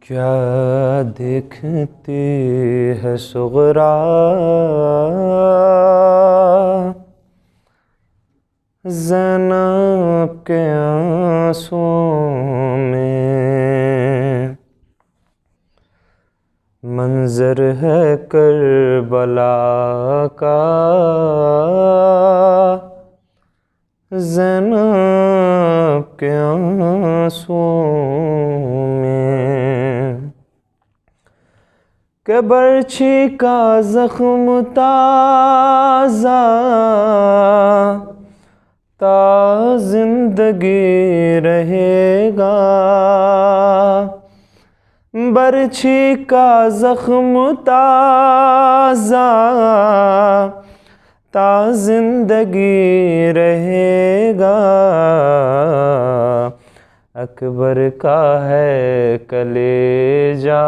کیا دیکھتی ہے صغرا زینب کے آنسوں میں؟ منظر ہے کربلا کا زینب کے آنسوں میں، کہ برچھی کا زخم تازہ تا زندگی رہے گا، برچھی کا زخم تازہ تا زندگی رہے گا، اکبر کا ہے کلیجہ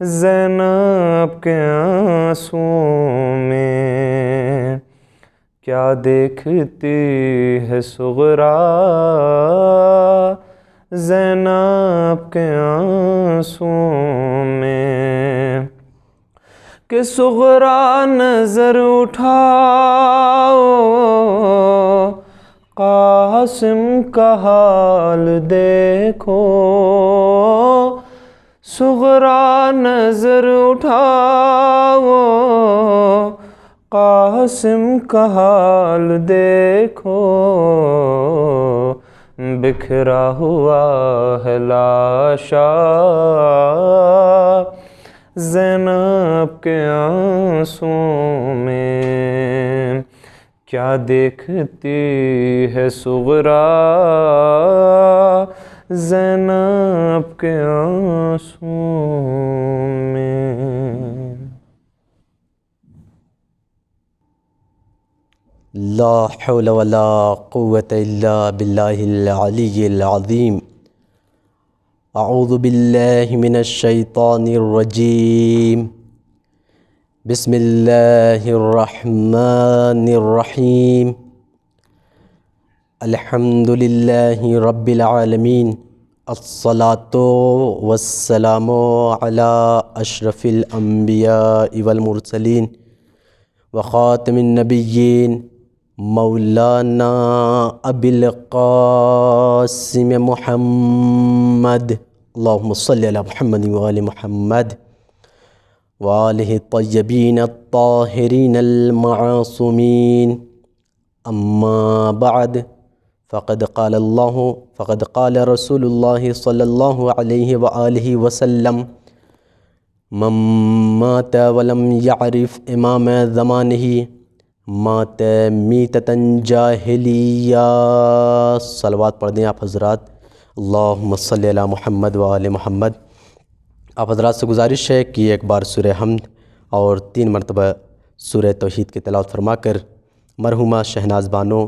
زینب کے آنسوں میں۔ کیا دیکھتی ہے صغرا زینب کے آنسوں میں، کہ صغرا نظر اٹھاؤ قاسم کا حال دیکھو، صغرا نظر اٹھاؤ قاسم کا حال دیکھو، بکھرا ہوا ہے لاشا زینب کے آنسوں میں۔ کیا دیکھتی ہے صغرا زینب کے آنسوں میں۔ لا حول ولا قوة الا باللہ العلی العظیم۔ اعوذ باللہ من الشیطان الرجیم، بسم اللہ الرحمن الرحیم، الحمد للہ رب العالمین، الصلاة والسلام علی اشرف الانبیاء والمرسلین وخاتم النبیین مولانا ابی القاسم محمد، اللہم صلی علی محمد وآل محمد وآلہ الطیبین الطاہرین المعصومین، اما بعد، فقد قال رسول اللہ صلی اللہ علیہ وآلہ وسلم، من مات ولم يعرف امام زمانہ مات میتۃ جاہلیہ۔ صلوات پڑھ دیں آپ حضرات، اللہم صلی علی محمد وآل محمد۔ آپ حضرات سے گزارش ہے کہ ایک بار سورہ حمد اور 3 مرتبہ سورہ توحید کی تلاوت فرما کر مرحومہ شہناز بانو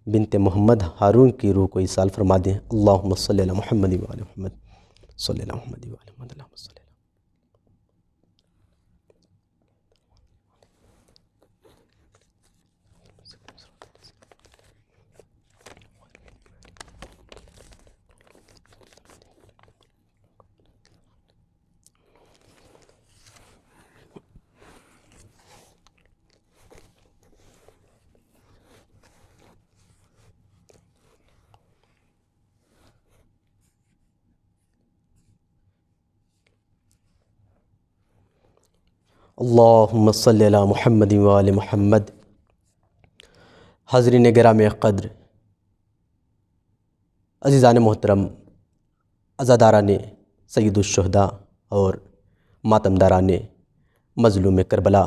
بنت محمد ہارون کی روح کو ایصال فرما دیں۔ اللہم صلی علی محمد وآل محمد، صلی علی محمد وآل محمد، اللہم صلی علی۔ اللہم صلی علی محمد وآل محمد۔ حاضرین گرامی قدر، عزیزان محترم، عزاداران سید الشہداء اور ماتمداران مظلوم کربلا،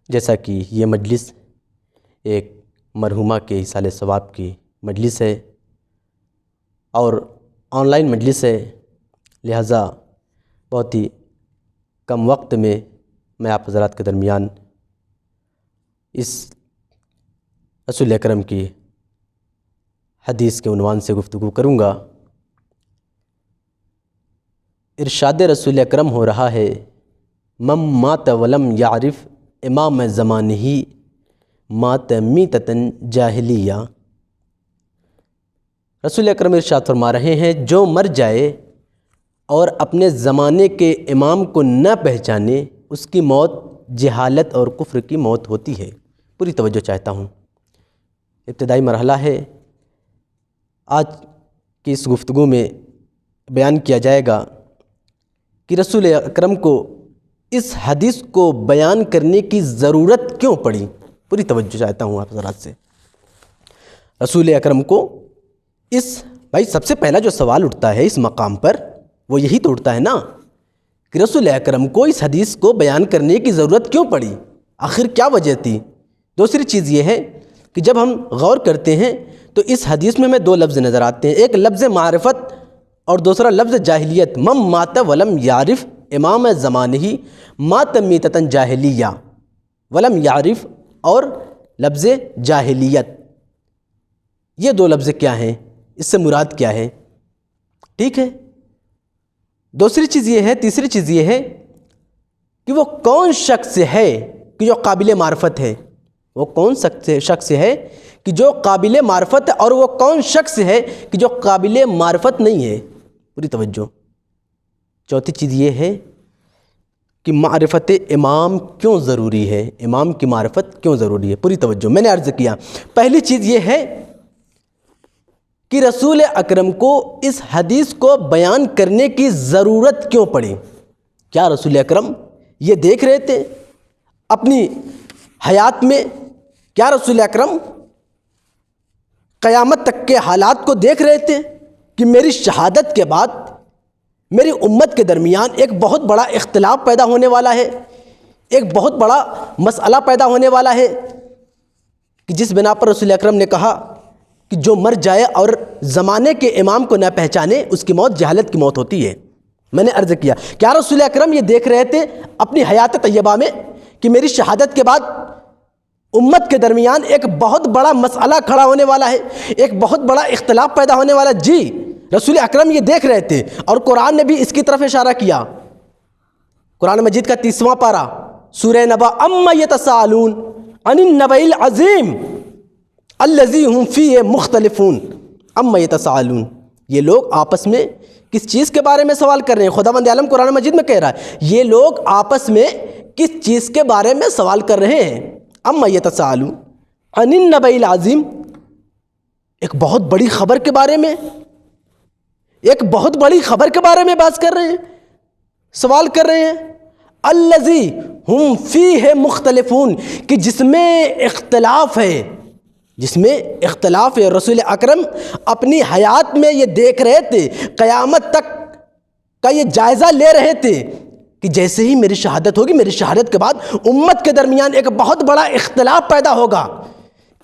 جیسا کہ یہ مجلس ایک مرحومہ کے ایصال ثواب کی مجلس ہے اور آن لائن مجلس ہے، لہٰذا بہت ہی کم وقت میں آپ حضرات کے درمیان اس رسول اکرم کی حدیث کے عنوان سے گفتگو کروں گا۔ ارشاد رسول اکرم ہو رہا ہے، من مات ولم یعرف امام زمانہ مات میتۃ جاہلیہ۔ رسول اکرم ارشاد فرما رہے ہیں جو مر جائے اور اپنے زمانے کے امام کو نہ پہچانے اس کی موت جہالت اور کفر کی موت ہوتی ہے۔ پوری توجہ چاہتا ہوں۔ ابتدائی مرحلہ ہے، آج کی اس گفتگو میں بیان کیا جائے گا کہ رسول اکرم کو اس حدیث کو بیان کرنے کی ضرورت کیوں پڑی۔ پوری توجہ چاہتا ہوں آپ حضرات سے۔ رسول اکرم کو بھائی سب سے پہلا جو سوال اٹھتا ہے اس مقام پر وہ یہی تو اٹھتا ہے نا کہ رسول اکرم کو اس حدیث کو بیان کرنے کی ضرورت کیوں پڑی، آخر کیا وجہ تھی۔ دوسری چیز یہ ہے کہ جب ہم غور کرتے ہیں تو اس حدیث میں ہمیں دو لفظ نظر آتے ہیں، ایک لفظ معرفت اور دوسرا لفظ جاہلیت۔ من مات ولم یعرف امام زمانہ مات میتۃ جاہلیہ، ولم یعرف اور لفظ جاہلیت، یہ دو لفظ کیا ہیں، اس سے مراد کیا ہے؟ ٹھیک ہے، دوسری چیز یہ ہے، تیسری چیز یہ ہے کہ وہ کون شخص ہے کہ جو قابل معرفت ہے، وہ کون شخص ہے کہ جو قابل معرفت ہے، اور وہ کون شخص ہے کہ جو قابل معرفت نہیں ہے۔ پوری توجہ۔ چوتھی چیز یہ ہے کہ معرفت امام کیوں ضروری ہے، امام کی معرفت کیوں ضروری ہے۔ پوری توجہ۔ میں نے عرض کیا پہلی چیز یہ ہے کہ رسول اکرم کو اس حدیث کو بیان کرنے کی ضرورت کیوں پڑی۔ کیا رسول اکرم یہ دیکھ رہے تھے اپنی حیات میں، کیا رسول اکرم قیامت تک کے حالات کو دیکھ رہے تھے کہ میری شہادت کے بعد میری امت کے درمیان ایک بہت بڑا اختلاف پیدا ہونے والا ہے، ایک بہت بڑا مسئلہ پیدا ہونے والا ہے، کہ جس بنا پر رسول اکرم نے کہا کہ جو مر جائے اور زمانے کے امام کو نہ پہچانے اس کی موت جہالت کی موت ہوتی ہے۔ میں نے عرض کیا کیا رسول اکرم یہ دیکھ رہے تھے اپنی حیات طیبہ میں کہ میری شہادت کے بعد امت کے درمیان ایک بہت بڑا مسئلہ کھڑا ہونے والا ہے، ایک بہت بڑا اختلاف پیدا ہونے والا ہے؟ جی رسول اکرم یہ دیکھ رہے تھے، اور قرآن نے بھی اس کی طرف اشارہ کیا۔ قرآن مجید کا 30واں پارہ سورہ نبا، اما یتساءلون عن النبأ العظیم الذی ہم فیہ مختلفون۔ اما یتساءلون، یہ لوگ آپس میں کس چیز کے بارے میں سوال کر رہے ہیں؟ خداوند عالم قرآن مجید میں کہہ رہا ہے یہ لوگ آپس میں کس چیز کے بارے میں سوال کر رہے ہیں؟ اما یتساءلون عن النبأ العظیم، ایک بہت بڑی خبر کے بارے میں، ایک بہت بڑی خبر کے بارے میں بات کر رہے ہیں، سوال کر رہے ہیں۔ الذی ہم فیہ مختلفون، کہ جس میں اختلاف ہے، جس میں اختلاف ہے۔ رسول اکرم اپنی حیات میں یہ دیکھ رہے تھے، قیامت تک کا یہ جائزہ لے رہے تھے کہ جیسے ہی میری شہادت ہوگی، میری شہادت کے بعد امت کے درمیان ایک بہت بڑا اختلاف پیدا ہوگا۔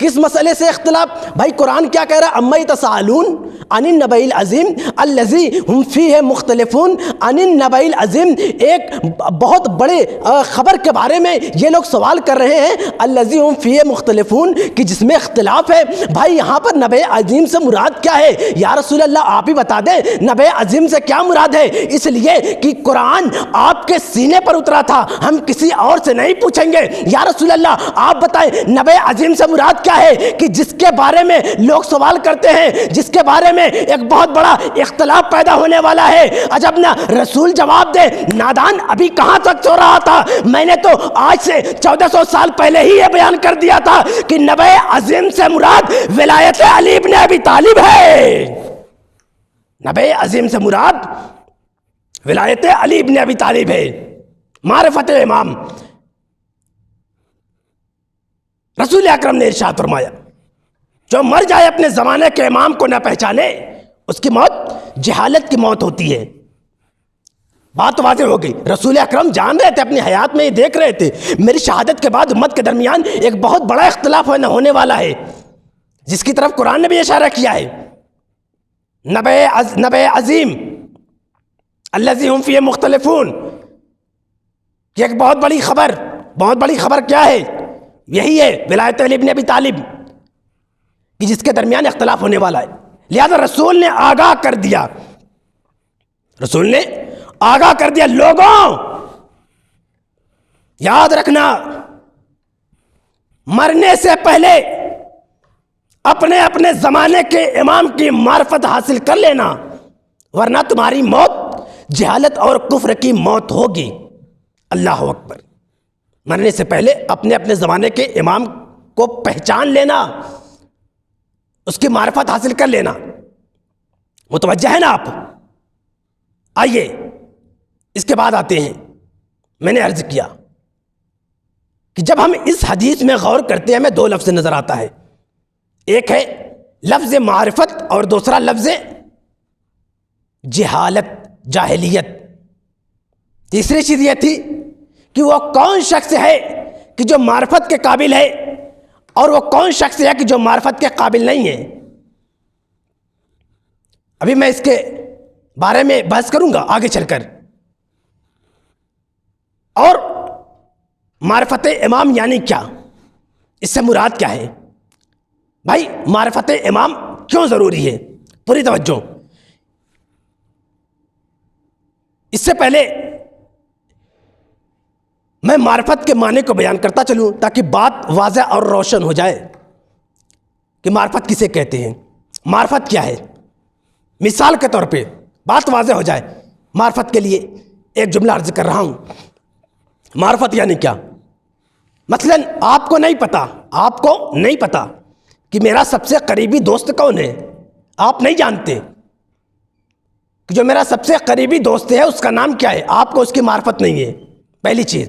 کس مسئلے سے اختلاف؟ بھائی قرآن کیا کہہ رہا ہے؟ اما یتساءلون عن النبأ العظیم الذی ہم فیہ مختلفون۔ عن النبأ العظیم، ایک بہت بڑے خبر کے بارے میں یہ لوگ سوال کر رہے ہیں، الذی ہم فیہ مختلفون، کہ جس میں اختلاف ہے۔ بھائی یہاں پر نبأ عظیم سے مراد کیا ہے؟ یا رسول اللہ آپ ہی بتا دیں نبأ عظیم سے کیا مراد ہے؟ اس لیے کہ قرآن آپ کے سینے پر اترا تھا، ہم کسی اور سے نہیں پوچھیں گے۔ یا رسول اللہ آپ بتائیں نبأ عظیم سے مراد کیا ہے کہ جس کے بارے میں لوگ سوال کرتے ہیں، جس کے بارے میں ایک بہت بڑا اختلاف پیدا ہونے والا ہے؟ عجب نہ رسول جواب دے، نادان ابھی کہاں تک سو رہا تھا؟ میں نے تو آج سے 1400 سال پہلے ہی یہ بیان کر دیا تھا کہ نبأ عظیم سے مراد ولایت علی ابن ابی طالب ہے۔ نبأ عظیم سے مراد ولایت علی ابن ابی طالب ہے، معرفت امام۔ رسول اکرم نے ارشاد فرمایا جو مر جائے اپنے زمانے کے امام کو نہ پہچانے اس کی موت جہالت کی موت ہوتی ہے۔ بات واضح ہو گئی۔ رسول اکرم جان رہے تھے، اپنی حیات میں یہ دیکھ رہے تھے میری شہادت کے بعد امت کے درمیان ایک بہت بڑا اختلاف ہونے والا ہے، جس کی طرف قرآن نے بھی اشارہ کیا ہے۔ نبأ عظیم الذی ہم فیہ مختلفون، یہ ایک بہت بڑی خبر، بہت بڑی خبر کیا ہے؟ یہی ہے ولایت علی ابن ابی طالب، کہ جس کے درمیان اختلاف ہونے والا ہے۔ لہذا رسول نے آگاہ کر دیا، رسول نے آگاہ کر دیا لوگوں یاد رکھنا مرنے سے پہلے اپنے اپنے زمانے کے امام کی معرفت حاصل کر لینا، ورنہ تمہاری موت جہالت اور کفر کی موت ہوگی۔ اللہ اکبر۔ مرنے سے پہلے اپنے اپنے زمانے کے امام کو پہچان لینا، اس کی معرفت حاصل کر لینا۔ متوجہ ہے نا آپ؟ آئیے اس کے بعد آتے ہیں۔ میں نے عرض کیا کہ جب ہم اس حدیث میں غور کرتے ہیں ہمیں دو لفظ نظر آتا ہے، ایک ہے لفظ معرفت اور دوسرا لفظ جہالت، جاہلیت۔ تیسری چیز یہ تھی کہ وہ کون شخص ہے کہ جو معرفت کے قابل ہے اور وہ کون شخص ہے کہ جو معرفت کے قابل نہیں ہے۔ ابھی میں اس کے بارے میں بحث کروں گا آگے چل کر۔ اور معرفت امام یعنی کیا، اس سے مراد کیا ہے؟ بھائی معرفت امام کیوں ضروری ہے؟ پوری توجہ۔ اس سے پہلے میں معرفت کے معنی کو بیان کرتا چلوں تاکہ بات واضح اور روشن ہو جائے کہ معرفت کسے کہتے ہیں، معرفت کیا ہے۔ مثال کے طور پہ بات واضح ہو جائے، معرفت کے لیے ایک جملہ عرض کر رہا ہوں۔ معرفت یعنی کیا؟ مثلا آپ کو نہیں پتا کہ میرا سب سے قریبی دوست کون ہے، آپ نہیں جانتے کہ جو میرا سب سے قریبی دوست ہے اس کا نام کیا ہے، آپ کو اس کی معرفت نہیں ہے، پہلی چیز۔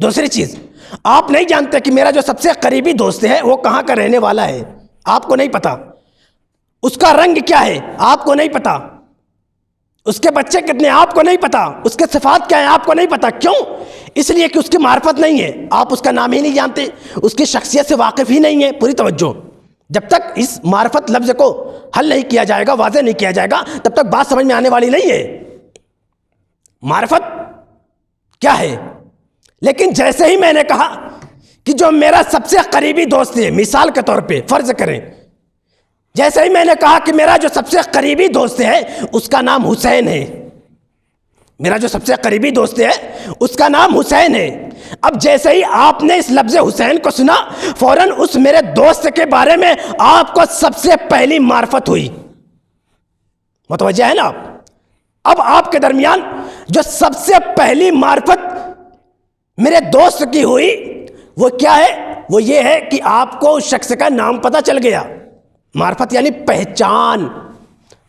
دوسری چیز، آپ نہیں جانتے کہ میرا جو سب سے قریبی دوست ہے وہ کہاں کا رہنے والا ہے، آپ کو نہیں پتا۔ اس کا رنگ کیا ہے، آپ کو نہیں پتا۔ اس کے بچے کتنے، آپ کو نہیں پتا۔ اس کے صفات کیا ہیں، آپ کو نہیں پتا۔ کیوں؟ اس لیے کہ اس کی معرفت نہیں ہے، آپ اس کا نام ہی نہیں جانتے، اس کی شخصیت سے واقف ہی نہیں ہے۔ پوری توجہ۔ جب تک اس معرفت لفظ کو حل نہیں کیا جائے گا، واضح نہیں کیا جائے گا، تب تک بات سمجھ میں آنے والی نہیں ہے۔ معرفت کیا ہے؟ لیکن جیسے ہی میں نے کہا کہ جو میرا سب سے قریبی دوست ہے، مثال کے طور پہ فرض کریں، جیسے ہی میں نے کہا کہ میرا جو سب سے قریبی دوست ہے اس کا نام حسین ہے، میرا جو سب سے قریبی دوست ہے اس کا نام حسین ہے۔ اب جیسے ہی آپ نے اس لفظ حسین کو سنا، فوراً اس میرے دوست کے بارے میں آپ کو سب سے پہلی معرفت ہوئی۔ متوجہ ہے نا آپ؟ اب آپ کے درمیان جو سب سے پہلی معرفت میرے دوست کی ہوئی وہ کیا ہے؟ وہ یہ ہے کہ آپ کو اس شخص کا نام پتہ چل گیا۔ معرفت یعنی پہچان،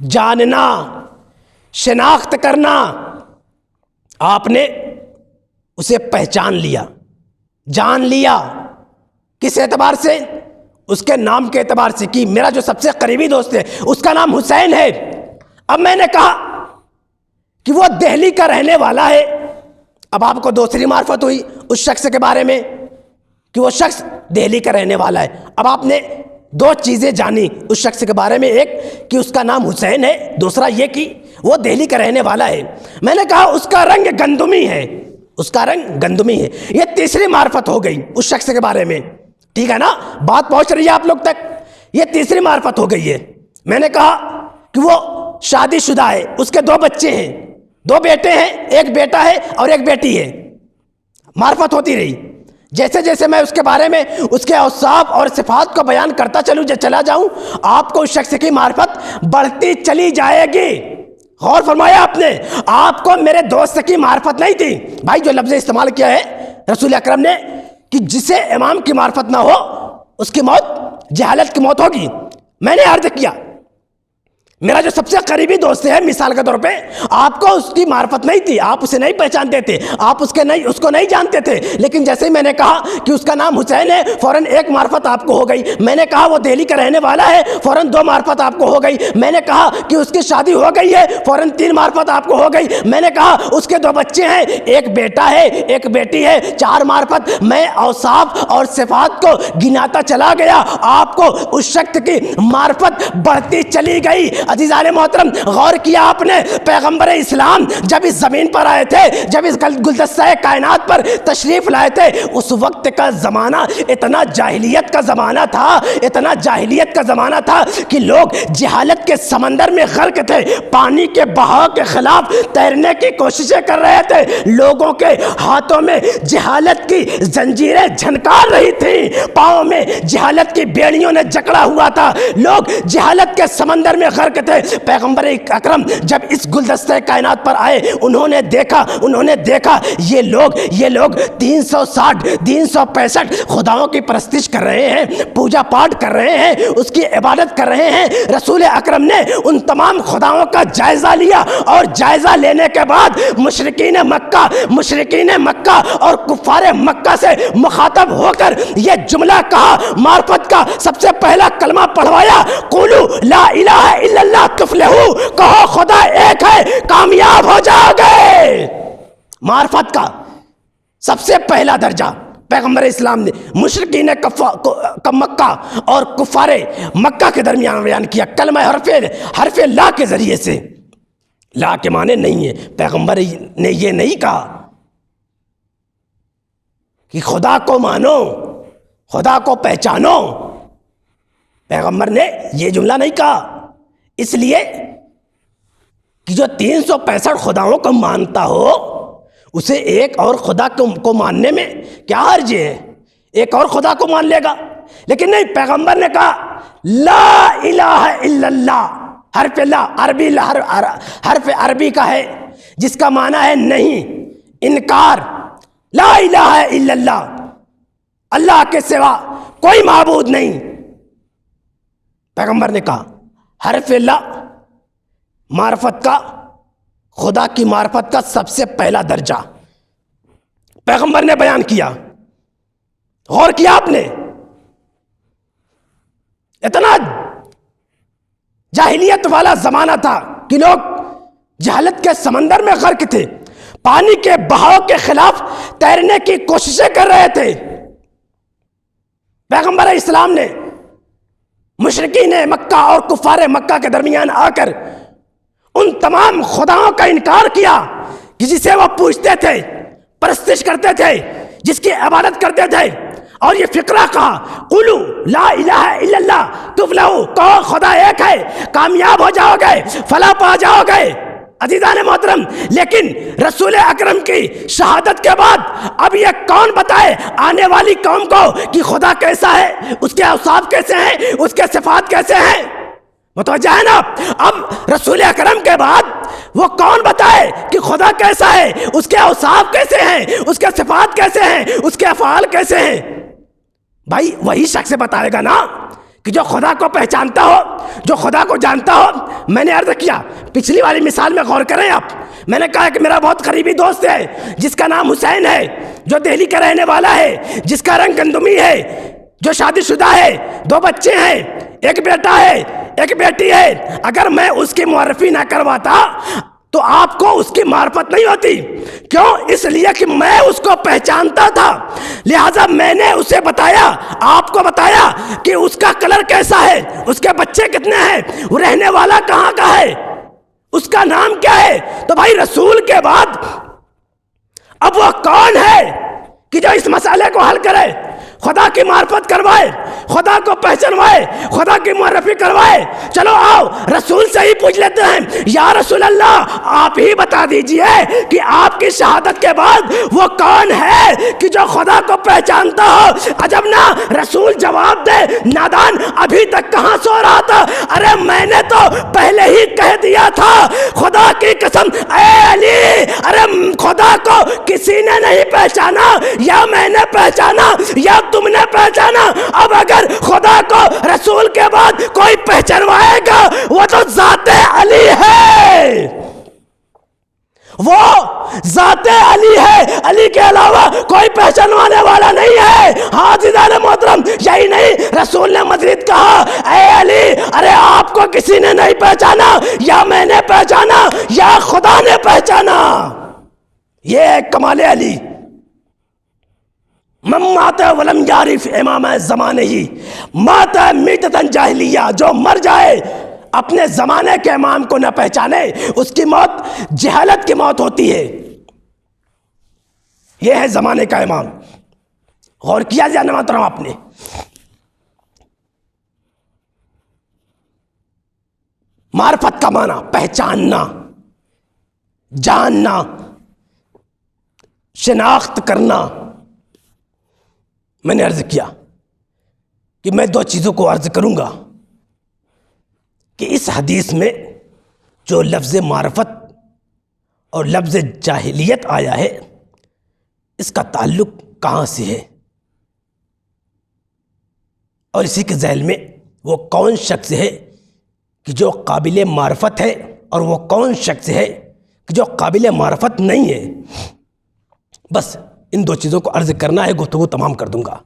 جاننا، شناخت کرنا۔ آپ نے اسے پہچان لیا، جان لیا۔ کس اعتبار سے؟ اس کے نام کے اعتبار سے کہ میرا جو سب سے قریبی دوست ہے اس کا نام حسین ہے۔ اب میں نے کہا کہ وہ دہلی کا رہنے والا ہے، اب آپ کو دوسری معرفت ہوئی اس شخص کے بارے میں کہ وہ شخص دہلی کا رہنے والا ہے۔ اب آپ نے دو چیزیں جانی اس شخص کے بارے میں، ایک کہ اس کا نام حسین ہے، دوسرا یہ کہ وہ دہلی کا رہنے والا ہے۔ میں نے کہا اس کا رنگ گندمی ہے، اس کا رنگ گندمی ہے۔ یہ تیسری معرفت ہو گئی اس شخص کے بارے میں، ٹھیک ہے نا؟ بات پہنچ رہی ہے آپ لوگ تک؟ یہ تیسری معرفت ہو گئی ہے۔ میں نے کہا کہ وہ شادی شدہ ہے، اس کے دو بچے ہیں، دو بیٹے ہیں، ایک بیٹا ہے اور ایک بیٹی ہے۔ معرفت ہوتی رہی۔ جیسے جیسے میں اس کے بارے میں اس کے اوصاف اور صفات کو بیان کرتا چلا جاؤں، آپ کو اس شخص کی معرفت بڑھتی چلی جائے گی۔ غور فرمایا آپ نے؟ آپ کو میرے دوست کی معرفت نہیں تھی۔ بھائی جو لفظ استعمال کیا ہے رسول اکرم نے کہ جسے امام کی معرفت نہ ہو اس کی موت جہالت کی موت ہوگی، میں نے عرض کیا میرا جو سب سے قریبی دوست ہے، مثال کے طور پہ آپ کو اس کی معرفت نہیں تھی، آپ اسے نہیں پہچانتے تھے، آپ اس کو نہیں جانتے تھے، لیکن جیسے ہی میں نے کہا کہ اس کا نام حسین ہے، فوراً ایک معرفت آپ کو ہو گئی۔ میں نے کہا وہ دہلی کا رہنے والا ہے، فوراً دو معرفت آپ کو ہو گئی۔ میں نے کہا کہ اس کی شادی ہو گئی ہے، فوراً تین معرفت آپ کو ہو گئی۔ میں نے کہا اس کے دو بچے ہیں، ایک بیٹا ہے ایک بیٹی ہے، چار معرفت۔ میں اوصاف اور صفات کو گناتا چلا گیا، آپ کو اس شخص کی معرفت بڑھتی چلی گئی۔ عزیزان محترم غور کیا آپ نے، پیغمبر اسلام جب اس زمین پر آئے تھے، جب اس گلدستہ کائنات پر تشریف لائے تھے، اس وقت کا زمانہ اتنا جاہلیت کا زمانہ تھا، اتنا جاہلیت کا زمانہ تھا کہ لوگ جہالت کے سمندر میں غرق تھے، پانی کے بہاؤ کے خلاف تیرنے کی کوششیں کر رہے تھے، لوگوں کے ہاتھوں میں جہالت کی زنجیریں جھنکار رہی تھیں، پاؤں میں جہالت کی بیڑیوں نے جکڑا ہوا تھا، لوگ جہالت کے سمندر میں غرق تھے۔ پیغمبر اکرم جب اس گلدستہ کائنات پر آئے، انہوں نے دیکھا یہ لوگ 365 خداؤں کی پرستش کر رہے ہیں، پوجا پاٹ کر رہے ہیں، اس کی عبادت کر رہے ہیں۔ رسول اکرم نے ان تمام خداؤں کا جائزہ لیا، اور جائزہ لینے کے بعد مشرکین مکہ اور کفار مکہ سے مخاطب ہو کر یہ جملہ کہا، معرفت کا سب سے پہلا کلمہ پڑھوایا، قولوا لا الہ الا اللہ تفلحوا، کہو خدا ایک ہے کامیاب ہو جاؤ گے۔ معرفت کا سب سے پہلا درجہ پیغمبر اسلام نے مشرکین مکہ اور کفار مکہ کے درمیان بیان کیا، کلمہ حرف لا کے ذریعے سے۔ لا کے معنی نہیں ہے، پیغمبر نے یہ نہیں کہا کہ خدا کو مانو، خدا کو پہچانو، پیغمبر نے یہ جملہ نہیں کہا، اس لیے کہ جو 365 خداؤں کو مانتا ہو اسے ایک اور خدا کو ماننے میں کیا حرج ہے، ایک اور خدا کو مان لے گا۔ لیکن نہیں، پیغمبر نے کہا لا الہ الا اللہ، حرف لا حرف عربی کا ہے جس کا معنی ہے نہیں، انکار، لا الہ الا اللہ، اللہ کے سوا کوئی معبود نہیں۔ پیغمبر نے کہا حرف لا معرفت کا، خدا کی معرفت کا سب سے پہلا درجہ پیغمبر نے بیان کیا۔ غور کیا آپ نے، اتنا جاہلیت والا زمانہ تھا کہ لوگ جہالت کے سمندر میں غرق تھے، پانی کے بہاؤ کے خلاف تیرنے کی کوششیں کر رہے تھے۔ پیغمبر اسلام نے مشرکین مکہ اور کفار مکہ کے درمیان آ کر ان تمام خداؤں کا انکار کیا کہ جسے وہ پوجتے تھے، پرستش کرتے تھے، جس کی عبادت کرتے تھے، اور یہ فقرہ کہا قولوا لا الہ الا اللہ تفلحوا، کہو خدا ایک ہے کامیاب ہو جاؤ گے، فلاح پا جاؤ گے۔ عزیزان محترم، لیکن رسول اکرم کی شہادت کے بعد اب یہ کون بتائے آنے والی قوم کو کہ خدا کیسا ہے، اس کے اوصاف کیسے ہیں، اس کے صفات کیسے ہیں؟ متوجہ ہے نا؟ اب رسول اکرم کے بعد وہ کون بتائے کہ خدا کیسا ہے، اس کے اوصاف کیسے ہیں، اس کے صفات کیسے ہیں، اس کے افعال کیسے ہیں؟ بھائی وہی شخص بتائے گا نا کہ جو خدا کو پہچانتا ہو، جو خدا کو جانتا ہو۔ میں نے عرض کیا، پچھلی والی مثال میں غور کریں آپ، میں نے کہا کہ میرا بہت قریبی دوست ہے جس کا نام حسین ہے، جو دہلی کا رہنے والا ہے، جس کا رنگ گندمی ہے، جو شادی شدہ ہے، 2 بچے ہیں، ایک بیٹا ہے، ایک بیٹی ہے۔ اگر میں اس کی معرفی نہ کرواتا تو آپ کو اس کی معرفت نہیں ہوتی۔ کیوں؟ اس لیے کہ میں اس کو پہچانتا تھا، لہذا میں نے اسے بتایا، آپ کو بتایا کہ اس کا کلر کیسا ہے، اس کے بچے کتنے ہیں، وہ رہنے والا کہاں کا ہے، اس کا نام کیا ہے۔ تو بھائی رسول کے بعد اب وہ کون ہے کہ جو اس مسئلے کو حل کرے، خدا کی معرفت کروائے، خدا کو پہچانوائے، خدا کی معرفی کروائے؟ چلو آؤ رسول سے ہی پوچھ لیتے ہیں، یا رسول اللہ آپ ہی بتا دیجئے کہ آپ کی شہادت کے بعد وہ کون ہے کہ جو خدا کو پہچانتا ہو؟ عجب نا، رسول جواب دے، نادان ابھی تک کہاں سو رہا تھا؟ ارے میں نے تو پہلے ہی کہہ دیا تھا، خدا کی قسم اے علی، ارے خدا کو کسی نے نہیں پہچانا، یا میں نے پہچانا یا تم نے پہچانا۔ اب اگر خدا کو رسول کے بعد کوئی پہچانوائے گا وہ تو ذات علی ہے، وہ ذات علی ہے، علی کے علاوہ کوئی پہچانوانے والا نہیں ہے۔ ہاں عزیزان محترم، یہی نہیں رسول نے مزید کہا اے علی، ارے آپ کو کسی نے نہیں پہچانا، یا میں نے پہچانا یا خدا نے پہچانا۔ یہ ہے کمال علی۔ من مات ولم یعرف امام زمانے ہی مات میتۃ جاہلیہ، جو مر جائے اپنے زمانے کے امام کو نہ پہچانے اس کی موت جہالت کی موت ہوتی ہے. یہ ہے زمانے کا امام. غور کیا جانا محترم آپ نے. معرفت کا معنی پہچاننا، جاننا، شناخت کرنا. میں نے عرض کیا کہ میں 2 چیزوں کو عرض کروں گا کہ اس حدیث میں جو لفظ معرفت اور لفظ جاہلیت آیا ہے اس کا تعلق کہاں سے ہے، اور اسی کے ذیل میں وہ کون شخص ہے کہ جو قابل معرفت ہے اور وہ کون شخص ہے کہ جو قابل معرفت نہیں ہے. بس ان 2 چیزوں کو عرض کرنا ہے، گفتگو تمام کر دوں گا.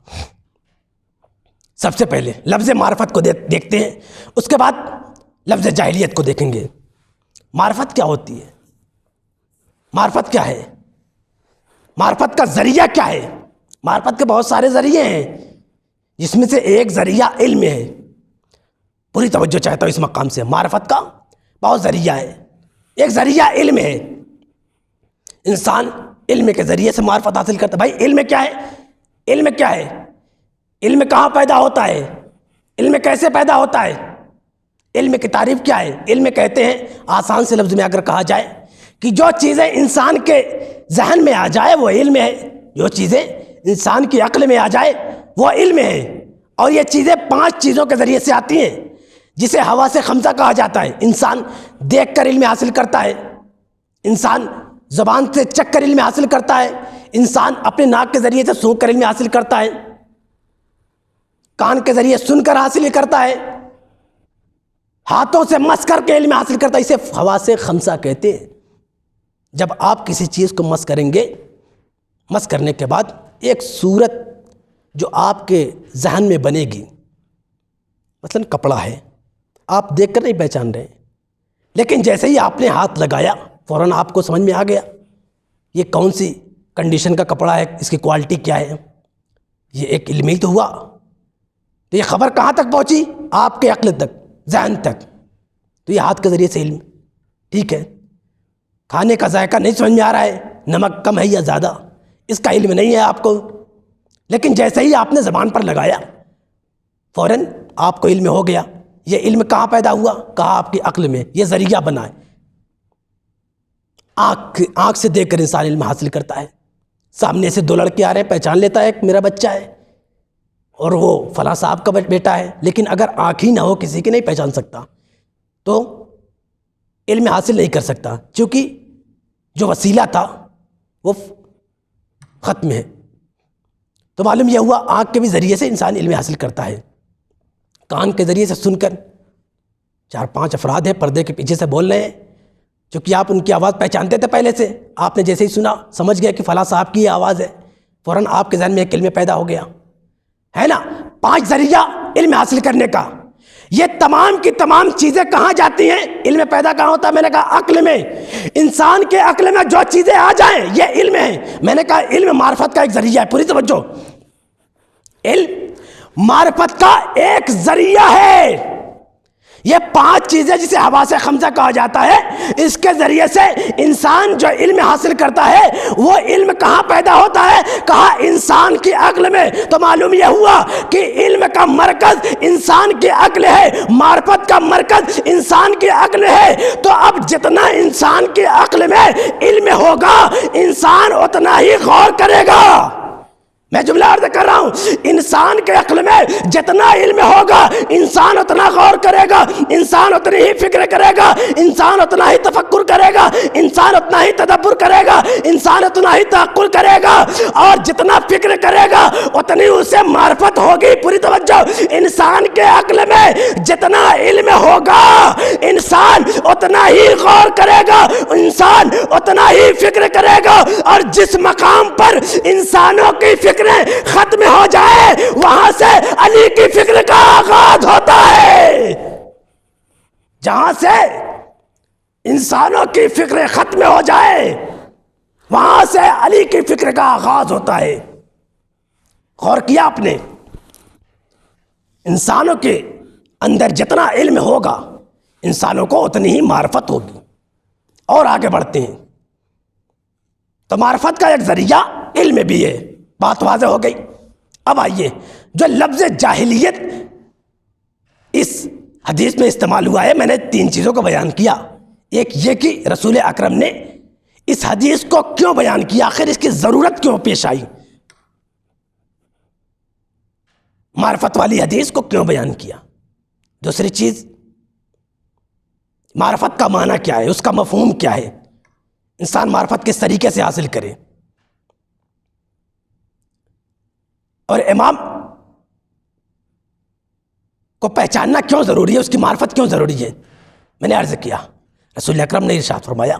سب سے پہلے لفظ معرفت کو دیکھتے ہیں، اس کے بعد لفظ جاہلیت کو دیکھیں گے. معرفت کیا ہوتی ہے؟ معرفت کیا ہے؟ معرفت کا ذریعہ کیا ہے؟ معرفت کے بہت سارے ذریعے ہیں، جس میں سے ایک ذریعہ علم ہے. پوری توجہ چاہتا ہوں اس مقام سے. معرفت کا بہت ذریعہ ہے. ایک ذریعہ علم ہے. انسان علم کے ذریعے سے معرفت حاصل کرتا ہے. بھائی علم کیا ہے؟ علم کیا ہے؟ علم کہاں پیدا ہوتا ہے؟ علم کیسے پیدا ہوتا ہے؟ علم کی تعریف کیا ہے؟ علم کہتے ہیں، آسان سے لفظ میں اگر کہا جائے، کہ جو چیزیں انسان کے ذہن میں آ جائے وہ علم ہے. جو چیزیں انسان کی عقل میں آ جائے وہ علم ہے. اور یہ چیزیں 5 چیزوں کے ذریعے سے آتی ہیں، جسے حواس خمسہ کہا جاتا ہے. انسان دیکھ کر علم حاصل کرتا ہے، انسان زبان سے چکھ کر علم حاصل کرتا ہے، انسان اپنے ناک کے ذریعے سے سونگھ کر علم حاصل کرتا ہے، کان کے ذریعے سن کر حاصل کرتا ہے، ہاتھوں سے مس کر کے علم حاصل کرتا ہے. اسے حواس خمسہ کہتے ہیں. جب آپ کسی چیز کو مس کریں گے، مس کرنے کے بعد ایک صورت جو آپ کے ذہن میں بنے گی، مثلا کپڑا ہے، آپ دیکھ کر نہیں پہچان رہے، لیکن جیسے ہی آپ نے ہاتھ لگایا فوراً آپ کو سمجھ میں آ گیا یہ کون سی کنڈیشن کا کپڑا ہے، اس کی کوالٹی کیا ہے. یہ ایک علم ہی تو ہوا. تو یہ خبر کہاں تک پہنچی؟ آپ کے عقل تک، ذہن تک. تو یہ ہاتھ کے ذریعے سے علم. ٹھیک ہے، کھانے کا ذائقہ نہیں سمجھ میں آ رہا ہے، نمک کم ہے یا زیادہ، اس کا علم نہیں ہے آپ کو، لیکن جیسے ہی آپ نے زبان پر لگایا فوراً آپ کو علم ہو گیا. یہ علم کہاں پیدا ہوا؟ کہا آپ کی عقل میں. یہ ذریعہ بنا ہے. آنکھ سے دیکھ کر انسان علم حاصل کرتا ہے. سامنے سے 2 لڑکے آ رہے ہیں، پہچان لیتا ہے ایک میرا بچہ ہے اور وہ فلاں صاحب کا بیٹا ہے. لیکن اگر آنکھ ہی نہ ہو کسی کی نہیں پہچان سکتا، تو علم حاصل نہیں کر سکتا، چونکہ جو وسیلہ تھا وہ ختم ہے. تو معلوم یہ ہوا آنکھ کے بھی ذریعے سے انسان علم حاصل کرتا ہے. کان کے ذریعے سے سن کر 4-5 افراد ہیں پردے کے پیچھے سے بول رہے ہیں، چونکہ آپ ان کی آواز پہچانتے تھے پہلے سے. آپ نے جیسے ہی سنا سمجھ گیا کہ فلاں صاحب کی یہ آواز ہے، فوراً آپ کے ذہن میں ایک علم پیدا ہو گیا ہے نا. 5 ذریعہ علم حاصل کرنے کا. یہ تمام کی تمام چیزیں کہاں جاتی ہیں؟ علم پیدا کہاں ہوتا ہے؟ میں نے کہا عقل میں. انسان کے عقل میں جو چیزیں آ جائیں یہ علم ہے. میں نے کہا علم معرفت کا ایک ذریعہ ہے. پوری توجہ. علم معرفت کا ایک ذریعہ ہے. یہ 5 چیزیں جسے حواس خمسہ کہا جاتا ہے، اس کے ذریعے سے انسان جو علم حاصل کرتا ہے وہ علم کہاں پیدا ہوتا ہے؟ کہا انسان کی عقل میں. تو معلوم یہ ہوا کہ علم کا مرکز انسان کی عقل ہے، معرفت کا مرکز انسان کی عقل ہے. تو اب جتنا انسان کی عقل میں علم ہوگا انسان اتنا ہی غور کرے گا. میں جملہ عرض کر رہا ہوں، انسان کے عقل میں جتنا علم ہوگا انسان اتنا غور کرے گا، انسان اتنی ہی فکر کرے گا، انسان اتنا ہی تفکر کرے گا، انسان اتنا ہی تدبر کرے گا، انسان اتنا ہی تعقل کرے گا. اور جتنا فکر کرے گا اتنی اسے معرفت ہوگی. پوری توجہ. انسان کے عقل میں جتنا علم ہوگا انسان اتنا ہی غور کرے گا، انسان اتنا ہی فکر کرے گا. اور جس مقام پر انسانوں کی فکر ختم ہو جائے وہاں سے علی کی فکر کا آغاز ہوتا ہے. جہاں سے انسانوں کی فکر ختم ہو جائے وہاں سے علی کی فکر کا آغاز ہوتا ہے. غور کیا آپ نے؟ انسانوں کے اندر جتنا علم ہوگا انسانوں کو اتنی ہی معرفت ہوگی اور آگے بڑھتے ہیں۔ تو معرفت کا ایک ذریعہ علم بھی ہے، بات واضح ہو گئی۔ اب آئیے، جو لفظ جاہلیت اس حدیث میں استعمال ہوا ہے، میں نے 3 چیزوں کو بیان کیا۔ ایک یہ کہ رسول اکرم نے اس حدیث کو کیوں بیان کیا، آخر اس کی ضرورت کیوں پیش آئی، معرفت والی حدیث کو کیوں بیان کیا۔ دوسری چیز، معرفت کا معنی کیا ہے، اس کا مفہوم کیا ہے، انسان معرفت کس طریقے سے حاصل کرے، اور امام کو پہچاننا کیوں ضروری ہے، اس کی معرفت کیوں ضروری ہے۔ میں نے عرض کیا، رسول اکرم نے ارشاد فرمایا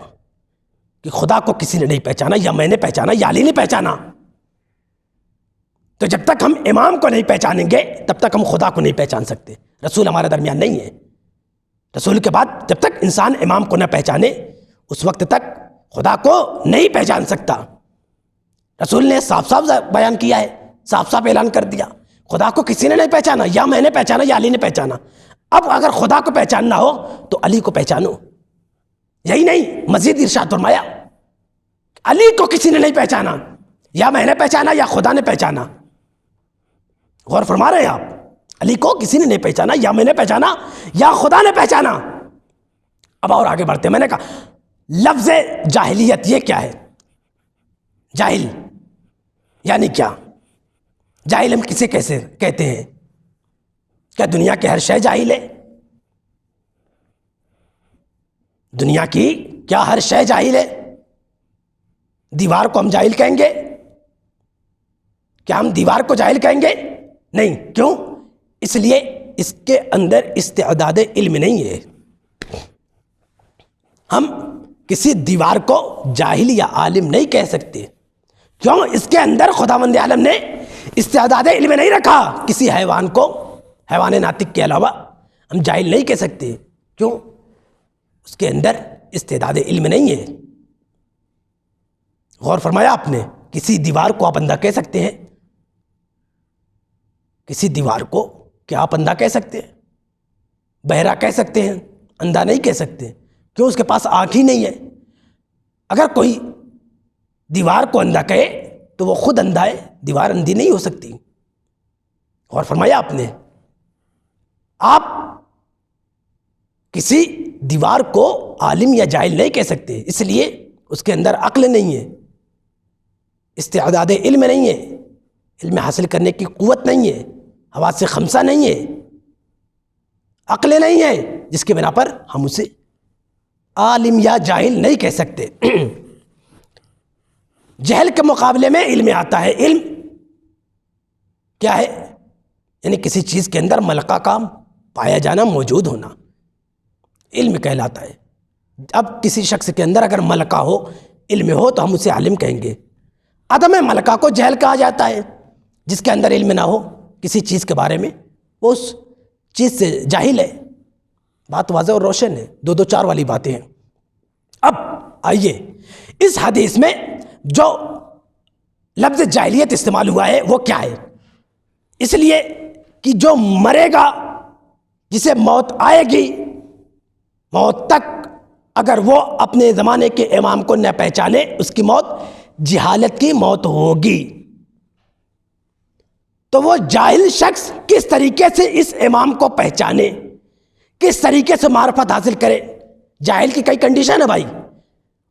کہ خدا کو کسی نے نہیں پہچانا، یا میں نے پہچانا یا علی نے پہچانا۔ تو جب تک ہم امام کو نہیں پہچانیں گے تب تک ہم خدا کو نہیں پہچان سکتے۔ رسول ہمارے درمیان نہیں ہے، رسول کے بعد جب تک انسان امام کو نہ پہچانے اس وقت تک خدا کو نہیں پہچان سکتا۔ رسول نے صاف صاف بیان کیا ہے، صاف صاف اعلان کر دیا، خدا کو کسی نے نہیں پہچانا، یا میں نے پہچانا یا علی نے پہچانا۔ اب اگر خدا کو پہچاننا ہو تو علی کو پہچانو۔ یہی نہیں، مزید ارشاد فرمایا علی کو کسی نے نہیں پہچانا، یا میں نے پہچانا یا خدا نے پہچانا۔ غور فرما رہے ہیں آپ، علی کو کسی نے نہیں پہچانا، یا میں نے پہچانا یا خدا نے پہچانا۔ اب اور آگے بڑھتے ہیں۔ میں نے کہا لفظ جاہلیت یہ کیا ہے؟ جاہل یعنی کیا؟ جاہل ہم کسے کیسے کہتے ہیں؟ کیا دنیا کی ہر شے جاہل ہے؟ دنیا کی کیا ہر شے جاہل ہے؟ دیوار کو ہم جاہل کہیں گے؟ کیا ہم دیوار کو جاہل کہیں گے؟ نہیں۔ کیوں؟ اس لیے اس کے اندر استعداد علم نہیں ہے۔ ہم کسی دیوار کو جاہل یا عالم نہیں کہہ سکتے، کیوں؟ اس کے اندر خداوند عالم نے استعداد علم نہیں رکھا۔ کسی حیوان کو، حیوان ناطق کے علاوہ ہم جاہل نہیں کہہ سکتے، کیوں؟ اس کے اندر استعداد علم نہیں ہے۔ غور فرمایا آپ نے؟ کسی دیوار کو آپ اندھا کہہ سکتے ہیں؟ کسی دیوار کو کیا آپ اندھا کہہ سکتے ہیں؟ بہرا کہہ سکتے ہیں، اندھا نہیں کہہ سکتے، کیوں؟ اس کے پاس آنکھ ہی نہیں ہے۔ اگر کوئی دیوار کو اندھا کہے تو وہ خود اندھا ہے، دیوار اندھی نہیں ہو سکتی۔ غور فرمایا آپ نے؟ آپ کسی دیوار کو عالم یا جاہل نہیں کہہ سکتے، اس لیے اس کے اندر عقل نہیں ہے، استعداد علم نہیں ہے، علم حاصل کرنے کی قوت نہیں ہے، حواس خمسہ نہیں ہے، عقل نہیں ہے، جس کی بنا پر ہم اسے عالم یا جاہل نہیں کہہ سکتے۔ جہل کے مقابلے میں علم آتا ہے۔ علم کیا ہے؟ یعنی کسی چیز کے اندر ملکہ کام پایا جانا، موجود ہونا، علم کہلاتا ہے۔ اب کسی شخص کے اندر اگر ملکہ ہو، علم ہو، تو ہم اسے عالم کہیں گے۔ عدم ملکہ کو جہل کہا جاتا ہے۔ جس کے اندر علم نہ ہو کسی چیز کے بارے میں، وہ اس چیز سے جاہل ہے۔ بات واضح اور روشن ہے، 2-4 والی باتیں ہیں۔ اب آئیے، اس حدیث میں جو لفظ جاہلیت استعمال ہوا ہے وہ کیا ہے؟ اس لیے کہ جو مرے گا، جسے موت آئے گی، موت تک اگر وہ اپنے زمانے کے امام کو نہ پہچانے، اس کی موت جہالت کی موت ہوگی۔ تو وہ جاہل شخص کس طریقے سے اس امام کو پہچانے، کس طریقے سے معرفت حاصل کرے؟ جاہل کی کئی کنڈیشن ہے بھائی،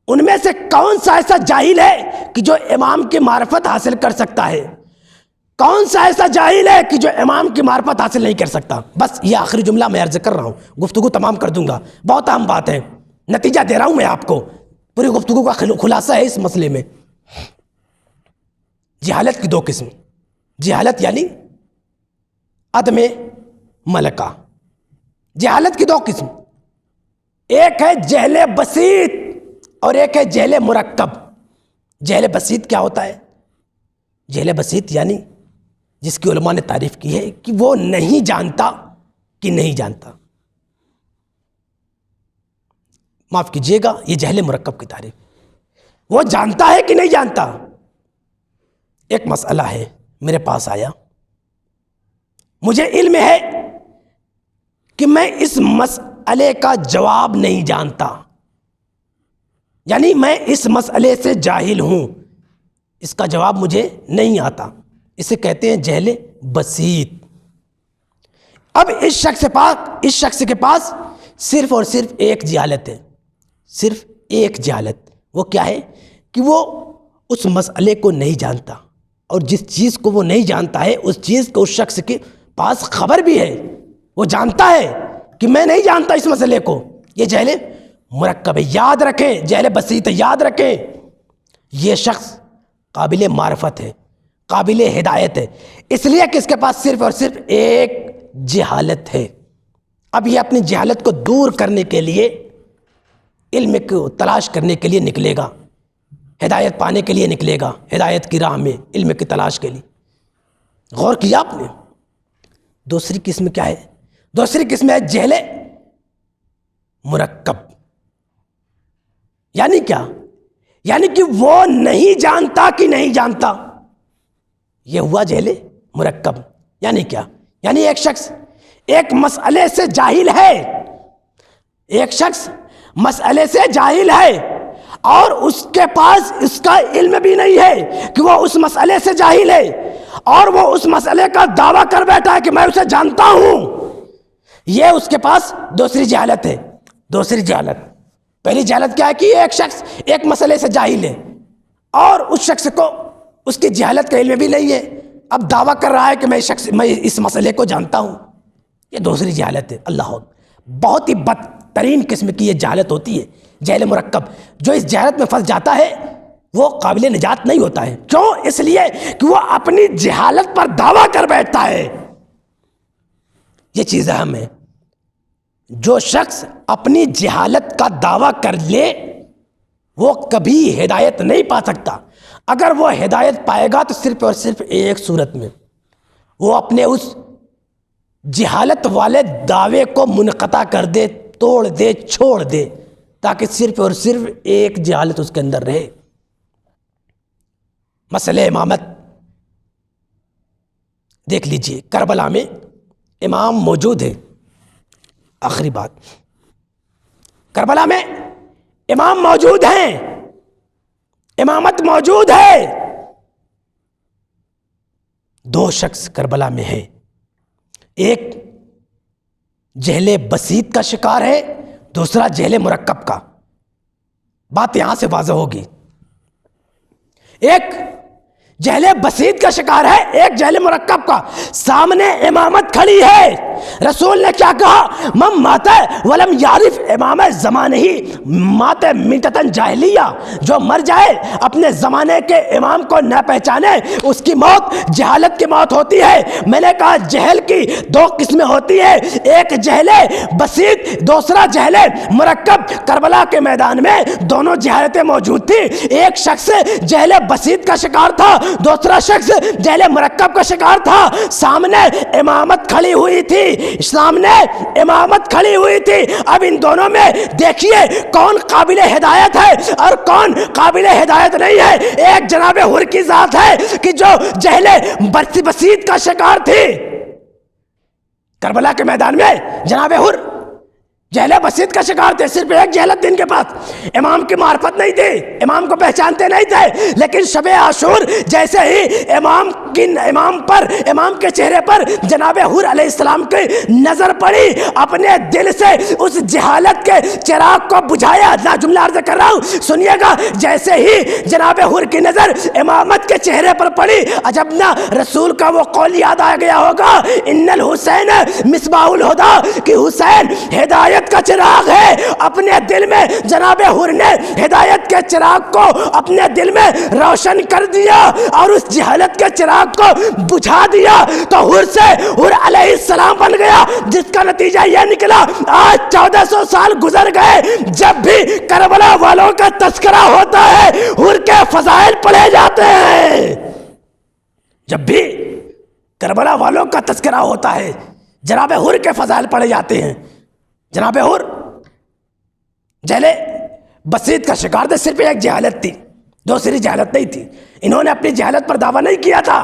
ان میں سے کون سا ایسا جاہل ہے کہ جو امام کی معرفت حاصل کر سکتا ہے؟ کون سا ایسا جاہل ہے کہ جو امام کی معرفت حاصل نہیں کر سکتا؟ بس یہ آخری جملہ میں عرض کر رہا ہوں، گفتگو تمام کر دوں گا، بہت اہم بات ہے، نتیجہ دے رہا ہوں میں آپ کو، پوری گفتگو کا خلاصہ ہے اس مسئلے میں۔ جہالت کی 2 قسم، جہالت یعنی عدم ملکہ۔ جہالت کی 2 قسم، ایک ہے جہل بسیط اور ایک ہے جہل مرکب۔ جہل بسیط کیا ہوتا ہے؟ جہل بسیط یعنی جس کی علماء نے تعریف کی ہے کہ وہ نہیں جانتا کہ نہیں جانتا۔ معاف کیجئے گا، یہ جہل مرکب کی تعریف، وہ جانتا ہے کہ نہیں جانتا۔ ایک مسئلہ ہے، میرے پاس آیا، مجھے علم ہے کہ میں اس مسئلے کا جواب نہیں جانتا، یعنی میں اس مسئلے سے جاہل ہوں، اس کا جواب مجھے نہیں آتا، اسے کہتے ہیں جہل بسیط۔ اب اس شخص کے پاس صرف اور صرف ایک جہالت ہے، صرف ایک جہالت، وہ کیا ہے کہ وہ اس مسئلے کو نہیں جانتا، اور جس چیز کو وہ نہیں جانتا ہے اس چیز کو اس شخص کے پاس خبر بھی ہے، وہ جانتا ہے کہ میں نہیں جانتا اس مسئلے کو، یہ جہل مرکب ہے۔ یاد رکھیں، جہل بسیط ہے، یاد رکھیں، یہ شخص قابل معرفت ہے، قابل ہدایت ہے، اس لیے کہ اس کے پاس صرف اور صرف ایک جہالت ہے۔ اب یہ اپنی جہالت کو دور کرنے کے لیے، علم کو تلاش کرنے کے لیے نکلے گا، ہدایت پانے کے لیے نکلے گا، ہدایت کی راہ میں علم کی تلاش کے لیے۔ غور کیا آپ نے؟ دوسری قسم کیا ہے؟ دوسری قسم ہے جہل مرکب۔ یعنی کیا؟ یعنی کہ وہ نہیں جانتا کہ نہیں جانتا، یہ ہوا جہل مرکب۔ یعنی کیا؟ یعنی ایک شخص ایک مسئلے سے جاہل ہے، ایک شخص مسئلے سے جاہل ہے اور اس کے پاس اس کا علم بھی نہیں ہے کہ وہ اس مسئلے سے جاہل ہے، اور وہ اس مسئلے کا دعویٰ کر بیٹھا ہے کہ میں اسے جانتا ہوں، یہ اس کے پاس دوسری جہالت ہے۔ دوسری جہالت، پہلی جہالت کیا ہے کہ ایک شخص ایک مسئلے سے جاہل ہے اور اس شخص کو اس کی جہالت کا علم بھی نہیں ہے، اب دعویٰ کر رہا ہے کہ میں اس مسئلے کو جانتا ہوں، یہ دوسری جہالت ہے۔ اللہ اکبر، بہت ہی بدترین قسم کی یہ جہالت ہوتی ہے، جہل مرکب۔ جو اس جہالت میں پھنس جاتا ہے وہ قابل نجات نہیں ہوتا ہے۔ کیوں؟ اس لیے کہ وہ اپنی جہالت پر دعویٰ کر بیٹھتا ہے۔ یہ چیز اہم ہے، جو شخص اپنی جہالت کا دعویٰ کر لے وہ کبھی ہدایت نہیں پا سکتا۔ اگر وہ ہدایت پائے گا تو صرف اور صرف ایک صورت میں، وہ اپنے اس جہالت والے دعوے کو منقطع کر دے، توڑ دے، چھوڑ دے، تاکہ صرف اور صرف ایک جہالت اس کے اندر رہے۔ مسئلہ امامت دیکھ لیجئے، کربلا میں امام موجود ہے۔ آخری بات، کربلا میں امام موجود ہیں، امامت موجود ہے، دو شخص کربلا میں ہیں، ایک جہل بسیط کا شکار ہے، دوسرا جہل مرکب کا۔ بات یہاں سے واضح ہوگی، ایک جہل بسیط کا شکار ہے، ایک جہل مرکب کا۔ سامنے امامت کھڑی ہے، رسول نے کیا کہا؟ من مات ولم یعرف امام زمانہ ہی مات میتۃ جاہلیہ، جو مر جائے اپنے زمانے کے امام کو نہ پہچانے اس کی موت جہالت کی موت ہوتی ہے۔ میں نے کہا جہل کی دو قسمیں ہوتی ہیں، ایک جہل بسیط، دوسرا جہل مرکب۔ کربلا کے میدان میں دونوں جہالتیں موجود تھیں، ایک شخص جہل بسیط کا شکار تھا، دوسرا شخص جہل مرکب کا شکار تھا۔ سامنے امامت کھڑی ہوئی تھی، سامنے امامت کھڑی ہوئی تھی۔ اب ان دونوں میں دیکھیے کون قابل ہدایت ہے اور کون قابل ہدایت نہیں ہے۔ ایک جناب حر کی ذات ہے کہ جو جہل بسیط کا شکار تھی، کربلا کے میدان میں جناب حر جہل بسیط کا شکار تھے، صرف ایک جہالت تھی ان کے پاس، امام کی معرفت نہیں تھی، امام کو پہچانتے نہیں تھے۔ لیکن شب عاشور جیسے ہی امام کے چہرے پر جناب حر علیہ السلام کی نظر پڑی، اپنے دل سے اس جہالت کے چراغ کو بجھایا۔ نہ جملہ عرض کر رہا ہوں، سنیے گا، جیسے ہی جناب حر کی نظر امامت کے چہرے پر پڑی، عجب نہ رسول کا وہ قول یاد آ گیا ہوگا، ان الحسین مصباح الہدی، کہ حسین ہدایت کا چراغ ہے۔ اپنے دل میں جناب حر نے ہدایت کے چراغ کو اپنے دل میں روشن کر دیا اور اس جہالت کے چراغ کو بجھا دیا، تو حر سے حر علیہ السلام بن گیا، جس کا نتیجہ یہ نکلا آج 1400 سال گزر گئے، جب بھی کربلا والوں کا تذکرہ ہوتا ہے حر کے فضائل پڑھے جاتے ہیں۔ جب بھی کربلا والوں کا تذکرہ ہوتا ہے جناب حر کے فضائل پڑھے جاتے ہیں۔ جناب حر جہل بسیط کا شکار تھے، صرف ایک جہالت تھی، دوسری جہالت نہیں تھی۔ انہوں نے اپنی جہالت پر دعویٰ نہیں کیا تھا،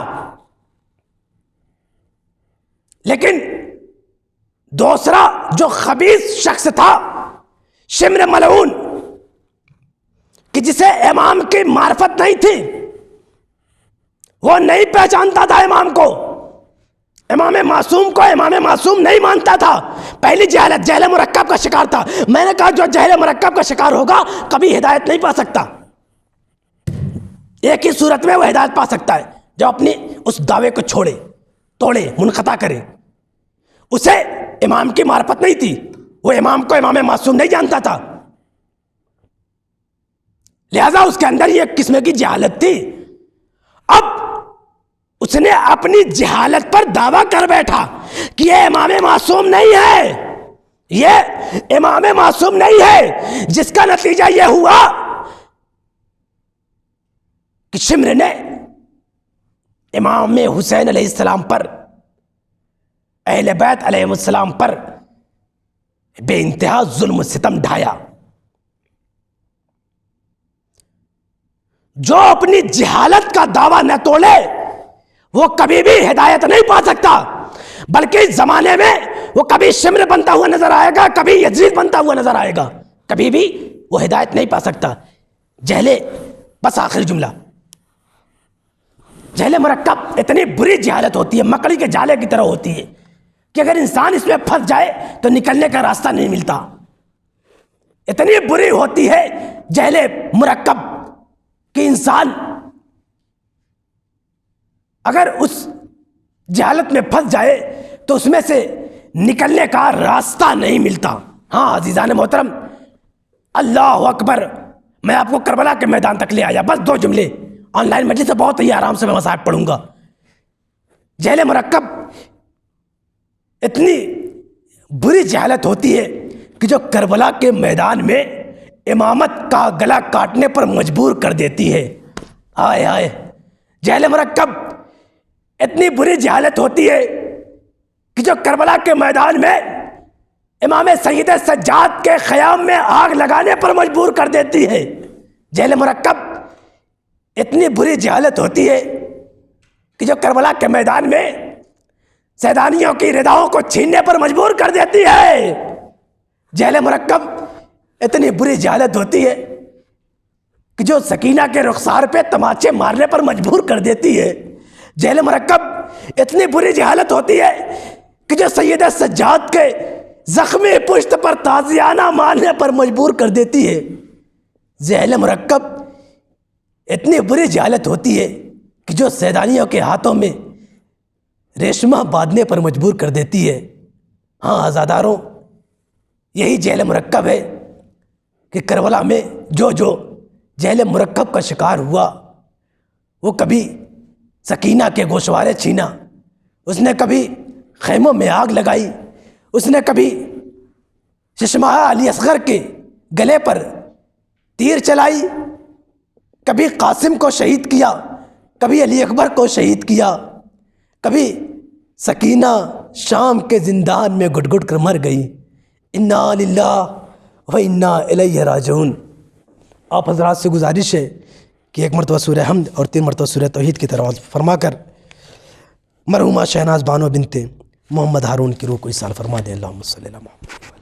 لیکن دوسرا جو خبیث شخص تھا شمر ملعون کہ جسے امام کی معرفت نہیں تھی، وہ نہیں پہچانتا تھا امام کو، امام معصوم کو امام معصوم نہیں مانتا تھا، پہلی جہالت جہل مرکب کا شکار تھا۔ میں نے کہا جو جہل مرکب کا شکار ہوگا کبھی ہدایت نہیں پا سکتا، ایک ہی صورت میں وہ ہدایت پا سکتا ہے جو اپنی اس دعوے کو چھوڑے، توڑے، منقطع کرے۔ اسے امام کی معرفت نہیں تھی، وہ امام کو امام معصوم نہیں جانتا تھا، لہذا اس کے اندر یہ ایک قسم کی جہالت تھی۔ اب اس نے اپنی جہالت پر دعویٰ کر بیٹھا کہ یہ امام معصوم نہیں ہے، یہ امام معصوم نہیں ہے، جس کا نتیجہ یہ ہوا کہ شمر نے امام حسین علیہ السلام پر، اہل بیت علیہ السلام پر بے انتہا ظلم و ستم ڈھایا۔ جو اپنی جہالت کا دعویٰ نہ توڑے وہ کبھی بھی ہدایت نہیں پا سکتا، بلکہ اس زمانے میں وہ کبھی شمر بنتا ہوا نظر آئے گا، کبھی یزید بنتا ہوا نظر آئے گا، کبھی بھی وہ ہدایت نہیں پا سکتا۔ جہل، بس آخری جملہ، جہل مرکب اتنی بری جہالت ہوتی ہے، مکڑی کے جالے کی طرح ہوتی ہے کہ اگر انسان اس میں پھنس جائے تو نکلنے کا راستہ نہیں ملتا، اتنی بری ہوتی ہے جہل مرکب کہ انسان اگر اس جہالت میں پھنس جائے تو اس میں سے نکلنے کا راستہ نہیں ملتا۔ ہاں عزیزان محترم، اللہ اکبر، میں آپ کو کربلا کے میدان تک لے آیا، بس 2 جملے، آن لائن مجلس سے بہت ہی آرام سے میں مصاحب پڑھوں گا۔ جہل مرکب اتنی بری جہالت ہوتی ہے کہ جو کربلا کے میدان میں امامت کا گلا کاٹنے پر مجبور کر دیتی ہے۔ آئے آئے، جہل مرکب اتنی بری جہالت ہوتی ہے کہ جو کربلا کے میدان میں امام سید سجاد کے خیام میں آگ لگانے پر مجبور کر دیتی ہے۔ جہل مرکب اتنی بری جہالت ہوتی ہے کہ جو کربلا کے میدان میں سیدانیوں کی رداؤں کو چھیننے پر مجبور کر دیتی ہے۔ جہل مرکب اتنی بری جہالت ہوتی ہے کہ جو سکینہ کے رخسار پہ تماچے مارنے پر مجبور کر دیتی ہے۔ جہل مرکب اتنی بری جہالت ہوتی ہے کہ جو سید سجاد کے زخمی پشت پر تازیانہ مارنے پر مجبور کر دیتی ہے۔ جہل مرکب اتنی بری جہالت ہوتی ہے کہ جو سیدانیوں کے ہاتھوں میں ریشمہ باندھنے پر مجبور کر دیتی ہے۔ ہاں عزاداروں، یہی جہل مرکب ہے کہ کربلا میں جو جہل مرکب کا شکار ہوا وہ کبھی سکینہ کے گوشوارے چھینا، اس نے کبھی خیموں میں آگ لگائی، اس نے کبھی چشمہ علی اصغر کے گلے پر تیر چلائی، کبھی قاسم کو شہید کیا، کبھی علی اکبر کو شہید کیا، کبھی سکینہ شام کے زندان میں گھٹ گھٹ کر مر گئی۔ انا للہ و انا الیہ راجعون۔ آپ حضرات سے گزارش ہے کہ 1 مرتبہ سورہ حمد اور 3 مرتبہ سورہ توحید کی تلاوت فرما کر مرحومہ شہناز بانو بنت محمد ہارون کی روح کو اصال فرما دیں۔ اللہم صلی اللہ علیہ وسلم۔